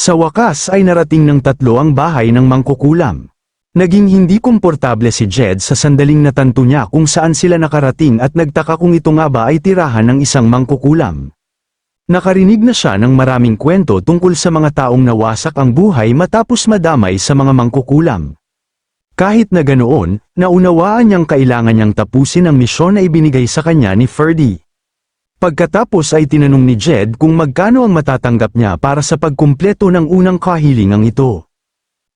Sa wakas ay narating ng tatlo ang bahay ng mangkukulam. Naging hindi komportable si Jed sa sandaling natanto niya kung saan sila nakarating at nagtaka kung ito nga ba ay tirahan ng isang mangkukulam. Nakarinig na siya ng maraming kwento tungkol sa mga taong nawasak ang buhay matapos madamay sa mga mangkukulam. Kahit na ganoon, naunawaan niyang kailangan niyang tapusin ang misyon na ibinigay sa kanya ni Ferdy. Pagkatapos ay tinanong ni Jed kung magkano ang matatanggap niya para sa pagkumpleto ng unang kahilingang ito.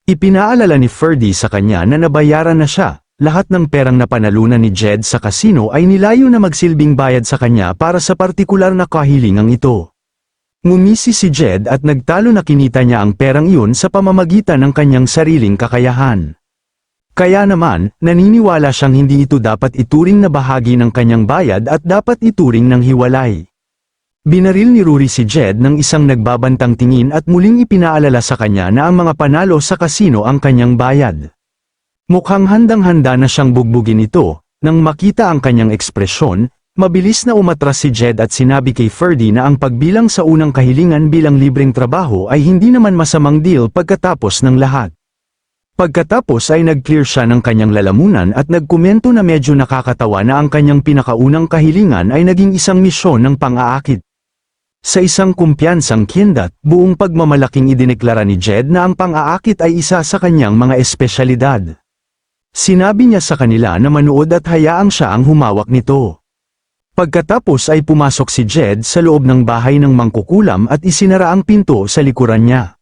Ipinaalala ni Ferdy sa kanya na nabayaran na siya, lahat ng perang napanalunan ni Jed sa kasino ay nilayo na magsilbing bayad sa kanya para sa partikular na kahilingang ito. Ngumisi si Jed at nagtalo na kinita niya ang perang iyon sa pamamagitan ng kanyang sariling kakayahan. Kaya naman, naniniwala siyang hindi ito dapat ituring na bahagi ng kanyang bayad at dapat ituring ng hiwalay. Binaril ni Rory si Jed ng isang nagbabantang tingin at muling ipinaalala sa kanya na ang mga panalo sa kasino ang kanyang bayad. Mukhang handang-handa na siyang bugbugin ito. Nang makita ang kanyang ekspresyon, mabilis na umatras si Jed at sinabi kay Ferdy na ang pagbilang sa unang kahilingan bilang libreng trabaho ay hindi naman masamang deal pagkatapos ng lahat. Pagkatapos ay nag-clear siya ng kanyang lalamunan at nagkomento na medyo nakakatawa na ang kanyang pinakaunang kahilingan ay naging isang misyon ng pang-aakit. Sa isang kumpiyansang kindat, buong pagmamalaking idineklara ni Jed na ang pang-aakit ay isa sa kanyang mga espesyalidad. Sinabi niya sa kanila na manood at hayaang siya ang humawak nito. Pagkatapos ay pumasok si Jed sa loob ng bahay ng mangkukulam at isinara ang pinto sa likuran niya.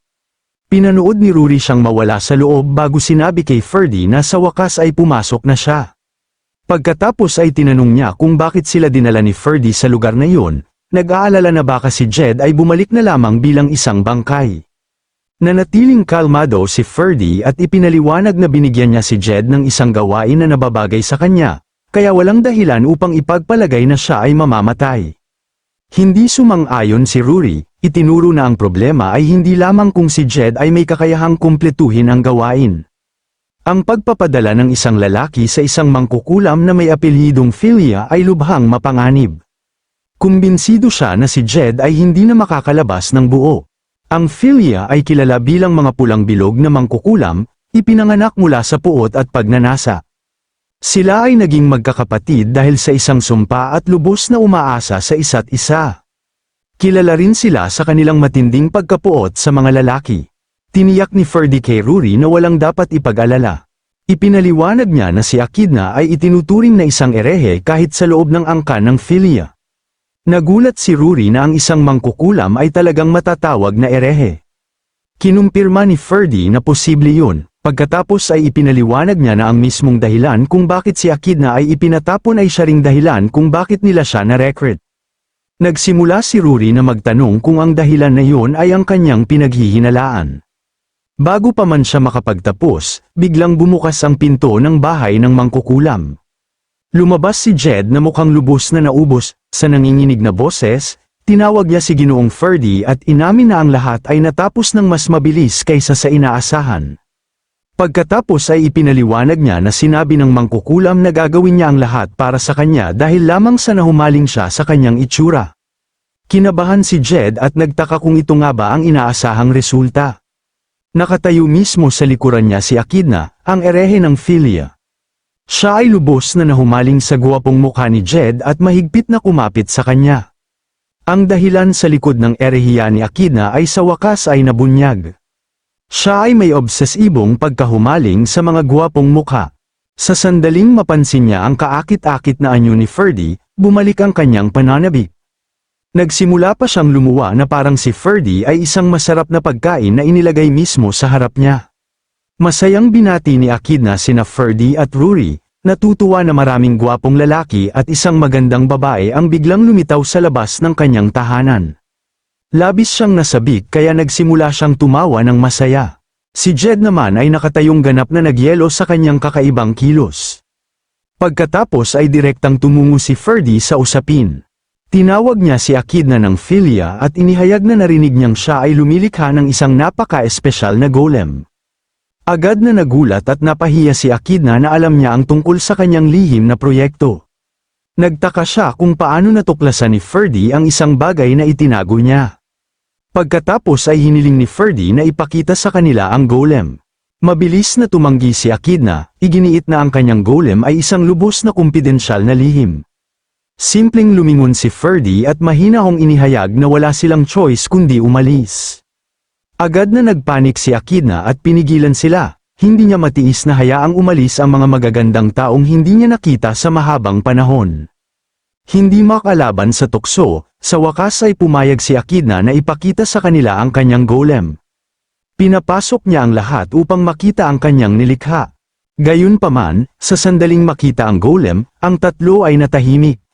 Pinanood ni Rory siyang mawala sa loob bago sinabi kay Ferdy na sa wakas ay pumasok na siya. Pagkatapos ay tinanong niya kung bakit sila dinala ni Ferdy sa lugar na iyon. Nag-aalala na baka si Jed ay bumalik na lamang bilang isang bangkay. Nanatiling kalmado si Ferdy at ipinaliwanag na binigyan niya si Jed ng isang gawain na nababagay sa kanya, kaya walang dahilan upang ipagpalagay na siya ay mamamatay. Hindi sumang-ayon si Rory, itinuro na ang problema ay hindi lamang kung si Jed ay may kakayahang kumpletuhin ang gawain. Ang pagpapadala ng isang lalaki sa isang mangkukulam na may apelyidong Philia ay lubhang mapanganib. Kumbinsido siya na si Jed ay hindi na makakalabas ng buo. Ang Philia ay kilala bilang mga pulang bilog na mangkukulam, ipinanganak mula sa puot at pagnanasa. Sila ay naging magkakapatid dahil sa isang sumpa at lubos na umaasa sa isa't isa. Kilala rin sila sa kanilang matinding pagkapuot sa mga lalaki. Tiniyak ni Ferdy kay Rory na walang dapat ipag-alala. Ipinaliwanag niya na si Echidna ay itinuturing na isang erehe kahit sa loob ng angkan ng Philia. Nagulat si Rory na ang isang mangkukulam ay talagang matatawag na erehe. Kinumpirma ni Ferdy na posible yun, pagkatapos ay ipinaliwanag niya na ang mismong dahilan kung bakit si Echidna ay ipinatapon ay siya ring dahilan kung bakit nila siya na-recruit. Nagsimula si Rory na magtanong kung ang dahilan na yun ay ang kanyang pinaghihinalaan. Bago pa man siya makapagtapos, biglang bumukas ang pinto ng bahay ng mangkukulam. Lumabas si Jed na mukhang lubos na naubos, sa nanginginig na boses, tinawag niya si Ginoong Ferdy at inamin na ang lahat ay natapos ng mas mabilis kaysa sa inaasahan. Pagkatapos ay ipinaliwanag niya na sinabi ng mangkukulam na gagawin niya ang lahat para sa kanya dahil lamang sa nahumaling siya sa kanyang itsura. Kinabahan si Jed at nagtaka kung ito nga ba ang inaasahang resulta. Nakatayo mismo sa likuran niya si Echidna, ang erehe ng Philia. Siya ay lubos na nahumaling sa guwapong mukha ni Jed at mahigpit na kumapit sa kanya. Ang dahilan sa likod ng erehiya ni Echidna ay sa wakas ay nabunyag. Siya ay may obsesibong pagkahumaling sa mga guwapong mukha. Sa sandaling mapansin niya ang kaakit-akit na anyo ni Ferdy, bumalik ang kanyang pananabik. Nagsimula pa siyang lumuwa na parang si Ferdy ay isang masarap na pagkain na inilagay mismo sa harap niya. Masayang binati ni Echidna sina Ferdy at Rory, natutuwa na maraming gwapong lalaki at isang magandang babae ang biglang lumitaw sa labas ng kanyang tahanan. Labis siyang nasabik kaya nagsimula siyang tumawa ng masaya. Si Jed naman ay nakatayong ganap na nagyelo sa kanyang kakaibang kilos. Pagkatapos ay direktang tumungo si Ferdy sa usapin. Tinawag niya si Echidna ng Philia at inihayag na narinig niyang siya ay lumilikha ng isang napaka-espesyal na golem. Agad na nagulat at napahiya si Echidna na alam niya ang tungkol sa kanyang lihim na proyekto. Nagtaka siya kung paano natuklasan ni Ferdy ang isang bagay na itinago niya. Pagkatapos ay hiniling ni Ferdy na ipakita sa kanila ang golem. Mabilis na tumanggi si Echidna, iginiit na ang kanyang golem ay isang lubos na kumpidensyal na lihim. Simpleng lumingon si Ferdy at mahinahong inihayag na wala silang choice kundi umalis. Agad na nagpanik si Echidna at pinigilan sila, hindi niya matiis na hayaang umalis ang mga magagandang taong hindi niya nakita sa mahabang panahon. Hindi makalaban sa tukso, sa wakas ay pumayag si Echidna na ipakita sa kanila ang kanyang golem. Pinapasok niya ang lahat upang makita ang kanyang nilikha. Gayunpaman, sa sandaling makita ang golem, ang tatlo ay natahimik.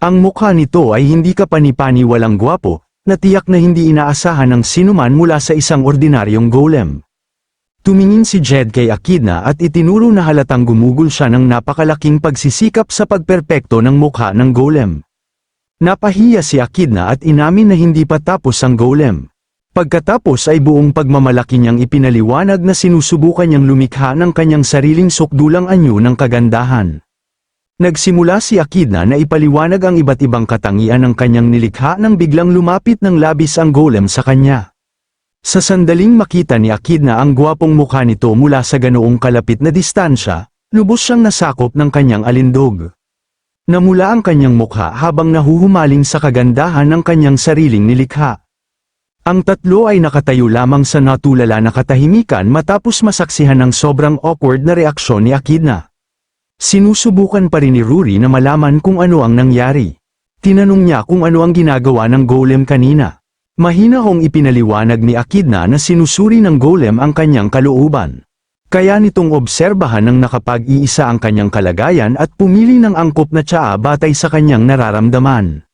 Ang mukha nito ay hindi kapani-paniwalang gwapo, na tiyak na hindi inaasahan ng sinuman mula sa isang ordinaryong golem. Tumingin si Jed kay Echidna at itinuro na halatang gumugol siya ng napakalaking pagsisikap sa pagperpekto ng mukha ng golem. Napahiya si Echidna at inamin na hindi pa tapos ang golem. Pagkatapos ay buong pagmamalaki niyang ipinaliwanag na sinusubukan niyang lumikha ng kanyang sariling sukdulang anyo ng kagandahan. Nagsimula si Echidna na ipaliwanag ang iba't ibang katangian ng kanyang nilikha nang biglang lumapit ng labis ang golem sa kanya. Sa sandaling makita ni Echidna ang gwapong mukha nito mula sa ganoong kalapit na distansya, lubos siyang nasakop ng kanyang alindog. Namula ang kanyang mukha habang nahuhumaling sa kagandahan ng kanyang sariling nilikha. Ang tatlo ay nakatayo lamang sa natulala na katahimikan matapos masaksihan ng sobrang awkward na reaksyon ni Echidna. Sinusubukan pa rin ni Rory na malaman kung ano ang nangyari. Tinanong niya kung ano ang ginagawa ng golem kanina. Mahinahong ipinaliwanag ni Echidna na sinusuri ng golem ang kanyang kalooban. Kaya nitong obserbahan ng nakapag-iisa ang kanyang kalagayan at pumili ng angkop na tsaa batay sa kanyang nararamdaman.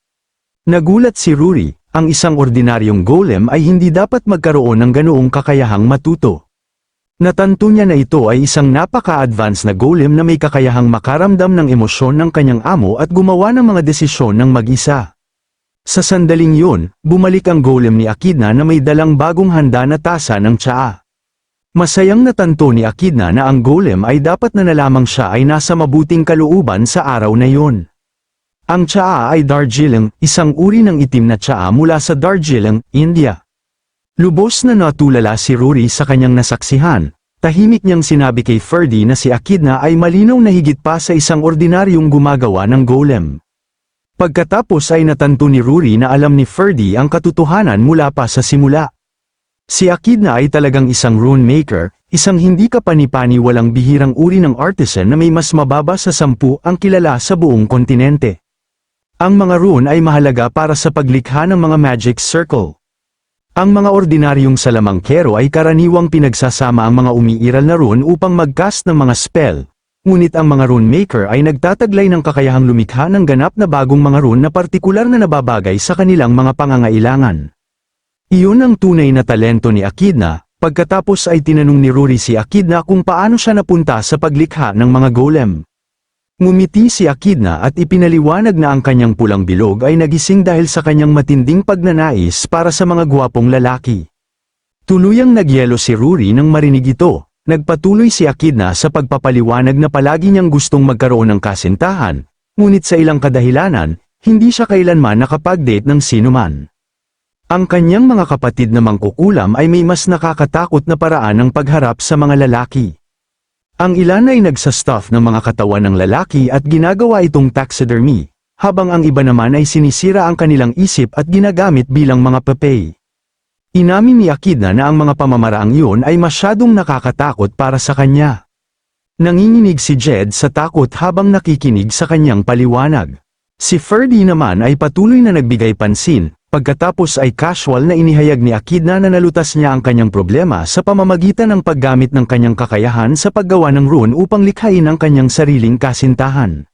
Nagulat si Rory. Ang isang ordinaryong golem ay hindi dapat magkaroon ng ganoong kakayahang matuto. Natanto niya na ito ay isang napaka-advanced na golem na may kakayahang makaramdam ng emosyon ng kanyang amo at gumawa ng mga desisyon ng mag-isa. Sa sandaling yun, bumalik ang golem ni Echidna na may dalang bagong handa na tasa ng tsaa. Masayang natanto ni Echidna na ang golem ay dapat na lamang siya ay nasa mabuting kalooban sa araw na yun. Ang tsaa ay Darjeeling, isang uri ng itim na tsaa mula sa Darjeeling, India. Lubos na natulala si Rory sa kanyang nasaksihan, tahimik niyang sinabi kay Ferdy na si Echidna ay malinaw na higit pa sa isang ordinaryong gumagawa ng golem. Pagkatapos ay natanto ni Rory na alam ni Ferdy ang katotohanan mula pa sa simula. Si Echidna ay talagang isang rune maker, isang hindi kapani-paniwalang bihirang uri ng artisan na may mas mababa sa 10 ang kilala sa buong kontinente. Ang mga rune ay mahalaga para sa paglikha ng mga magic circle. Ang mga ordinaryong salamangkero ay karaniwang pinagsasama ang mga umiiral na rune upang mag-cast ng mga spell, ngunit ang mga rune maker ay nagtataglay ng kakayahang lumikha ng ganap na bagong mga rune na partikular na nababagay sa kanilang mga pangangailangan. Iyon ang tunay na talento ni Echidna. Pagkatapos ay tinanong ni Rory si Echidna kung paano siya napunta sa paglikha ng mga golem. Ngumiti si Echidna at ipinaliwanag na ang kanyang pulang bilog ay nagising dahil sa kanyang matinding pagnanais para sa mga gwapong lalaki. Tuluyang nagyelo si Rory nang marinig ito. Nagpatuloy si Echidna sa pagpapaliwanag na palagi niyang gustong magkaroon ng kasintahan, ngunit sa ilang kadahilanan, hindi siya kailanman nakapag-date ng sinuman. Ang kanyang mga kapatid na mangkukulam ay may mas nakakatakot na paraan ng pagharap sa mga lalaki. Ang ilan ay nagsastuff ng mga katawan ng lalaki at ginagawa itong taxidermy, habang ang iba naman ay sinisira ang kanilang isip at ginagamit bilang mga papay. Inamin ni Echidna na ang mga pamamaraang iyon ay masyadong nakakatakot para sa kanya. Nanginginig si Jed sa takot habang nakikinig sa kanyang paliwanag. Si Ferdy naman ay patuloy na nagbigay pansin. Pagkatapos ay casual na inihayag ni Echidna na nalutas niya ang kanyang problema sa pamamagitan ng paggamit ng kanyang kakayahan sa paggawa ng rune upang likhain ang kanyang sariling kasintahan.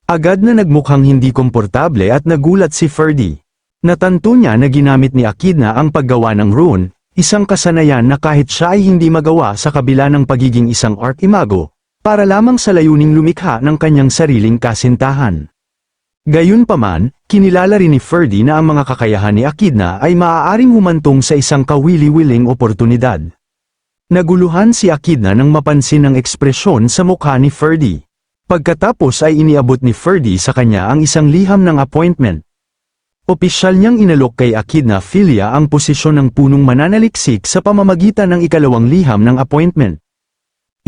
Agad na nagmukhang hindi komportable at nagulat si Ferdy. Natanto niya na ginamit ni Echidna ang paggawa ng rune, isang kasanayan na kahit siya ay hindi magawa sa kabila ng pagiging isang archimago, para lamang sa layuning lumikha ng kanyang sariling kasintahan. Gayunpaman, kinilala rin ni Ferdy na ang mga kakayahan ni Echidna ay maaaring humantong sa isang kawili-wiling oportunidad. Naguluhan si Echidna nang mapansin ang ekspresyon sa mukha ni Ferdy. Pagkatapos ay iniabot ni Ferdy sa kanya ang isang liham ng appointment. Opisyal niyang inalok kay Echidna Philia ang posisyon ng punong mananaliksik sa pamamagitan ng ikalawang liham ng appointment.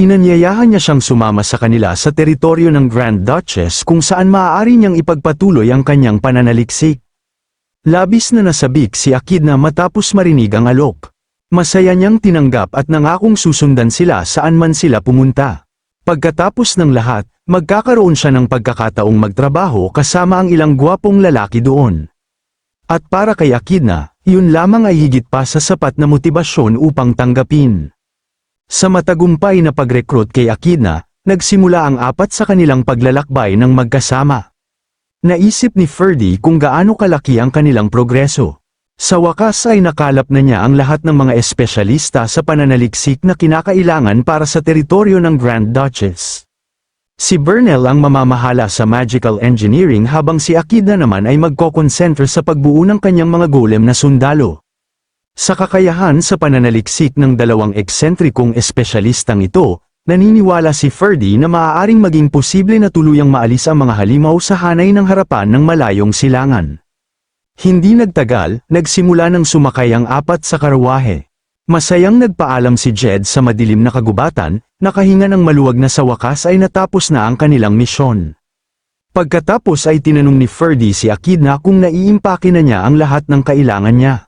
Inanyayahan niya siyang sumama sa kanila sa teritoryo ng Grand Duchess kung saan maaari niyang ipagpatuloy ang kanyang pananaliksik. Labis na nasabik si Echidna matapos marinig ang alok. Masaya niyang tinanggap at nangakong susundan sila saan man sila pumunta. Pagkatapos ng lahat, magkakaroon siya ng pagkakataong magtrabaho kasama ang ilang gwapong lalaki doon. At para kay Echidna, yun lamang ay higit pa sa sapat na motibasyon upang tanggapin. Sa matagumpay na pag-recruit kay Echidna, nagsimula ang 4 sa kanilang paglalakbay ng magkasama. Naisip ni Ferdy kung gaano kalaki ang kanilang progreso. Sa wakas ay nakalap na niya ang lahat ng mga espesyalista sa pananaliksik na kinakailangan para sa teritoryo ng Grand Duchess. Si Burnell ang mamamahala sa magical engineering habang si Echidna naman ay magkokonsentre sa pagbuo ng kanyang mga golem na sundalo. Sa kakayahan sa pananaliksik ng dalawang eksentrikong espesyalistang ito, naniniwala si Ferdy na maaaring maging posible na tuluyang maalis ang mga halimaw sa hanay ng harapan ng malayong silangan. Hindi nagtagal, nagsimula ng sumakay ang 4 sa karwahe. Masayang nagpaalam si Jed sa madilim na kagubatan, nakahinga ng maluwag na sa wakas ay natapos na ang kanilang misyon. Pagkatapos ay tinanong ni Ferdy si Echidna kung naiimpake na niya ang lahat ng kailangan niya.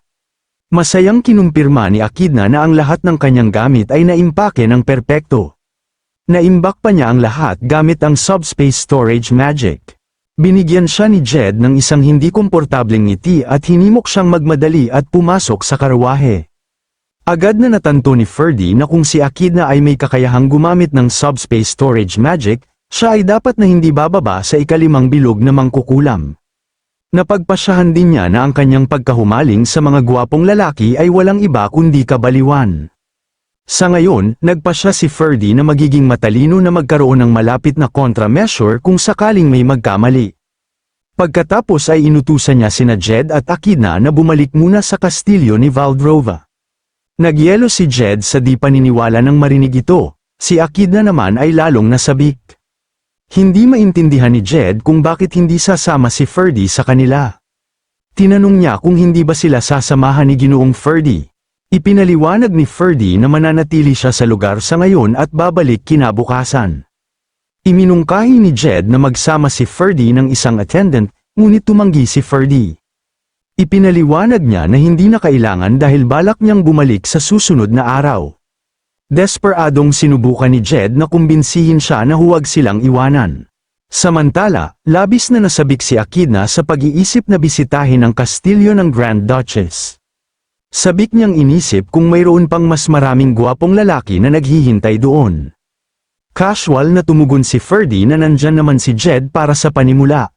Masayang kinumpirma ni Echidna na ang lahat ng kanyang gamit ay naimpake ng perpekto. Naimbak pa niya ang lahat gamit ang subspace storage magic. Binigyan siya ni Jed ng isang hindi komportableng ngiti at hinimok siyang magmadali at pumasok sa karwahe. Agad na natanto ni Ferdy na kung si Echidna ay may kakayahang gumamit ng subspace storage magic, siya ay dapat na hindi bababa sa ika-5 bilog na mangkukulam. Napagpasyahan din niya na ang kanyang pagkahumaling sa mga gwapong lalaki ay walang iba kundi kabaliwan. Sa ngayon, nagpasya si Ferdy na magiging matalino na magkaroon ng malapit na countermeasure kung sakaling may magkamali. Pagkatapos ay inutusan niya sina Jed at Echidna na bumalik muna sa kastilyo ni Valdrova. Nagyelo si Jed sa di paniniwala ng marinig ito, si Echidna naman ay lalong nasabik. Hindi maintindihan ni Jed kung bakit hindi sasama si Ferdy sa kanila. Tinanong niya kung hindi ba sila sasamahan ni Ginoong Ferdy. Ipinaliwanag ni Ferdy na mananatili siya sa lugar sa ngayon at babalik kinabukasan. Iminungkahi ni Jed na magsama si Ferdy ng isang attendant, ngunit tumanggi si Ferdy. Ipinaliwanag niya na hindi na kailangan dahil balak niyang bumalik sa susunod na araw. Desperadong sinubukan ni Jed na kumbinsihin siya na huwag silang iwanan. Samantala, labis na nasabik si Echidna sa pag-iisip na bisitahin ang kastilyo ng Grand Duchess. Sabik niyang inisip kung mayroon pang mas maraming gwapong lalaki na naghihintay doon. Casual na tumugon si Ferdy na nandyan naman si Jed para sa panimula.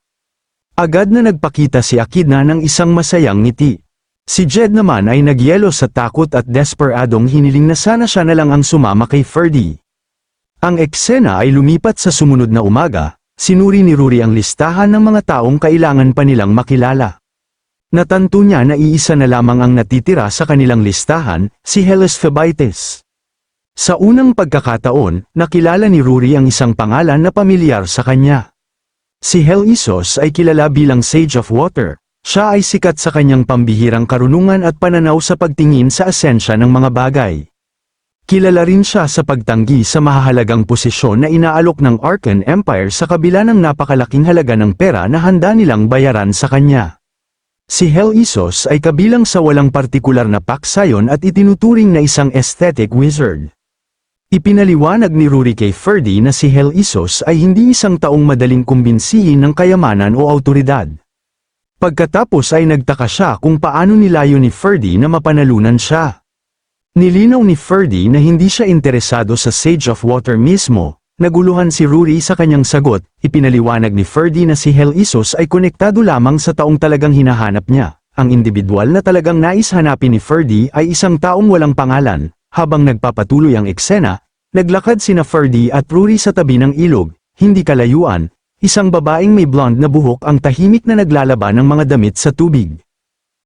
Agad na nagpakita si Echidna ng isang masayang ngiti. Si Jed naman ay nagyelo sa takot at desperadong hiniling na sana siya na lang ang sumama kay Ferdy. Ang eksena ay lumipat sa sumunod na umaga, sinuri ni Rory ang listahan ng mga taong kailangan pa nilang makilala. Natanto niya na iisa na lamang ang natitira sa kanilang listahan, si Helis Phoebaites. Sa unang pagkakataon, nakilala ni Rory ang isang pangalan na pamilyar sa kanya. Si Helisos ay kilala bilang Sage of Water. Siya ay sikat sa kanyang pambihirang karunungan at pananaw sa pagtingin sa asensya ng mga bagay. Kilala rin siya sa pagtanggi sa mahahalagang posisyon na inaalok ng Arcan Empire sa kabila ng napakalaking halaga ng pera na handa nilang bayaran sa kanya. Si Helisos ay kabilang sa walang partikular na paksayon at itinuturing na isang aesthetic wizard. Ipinaliwanag ni Rory kay Ferdy na si Helisos ay hindi isang taong madaling kumbinsihin ng kayamanan o autoridad. Pagkatapos ay nagtaka siya kung paano nilayo ni Ferdy na mapanalunan siya. Nilinaw ni Ferdy na hindi siya interesado sa Sage of Water mismo. Naguluhan si Rory sa kanyang sagot. Ipinaliwanag ni Ferdy na si Helisos ay konektado lamang sa taong talagang hinahanap niya. Ang individual na talagang nais hanapin ni Ferdy ay isang taong walang pangalan. Habang nagpapatuloy ang eksena, naglakad sina Ferdy at Rory sa tabi ng ilog. Hindi kalayuan, isang babaeng may blonde na buhok ang tahimik na naglalaba ng mga damit sa tubig.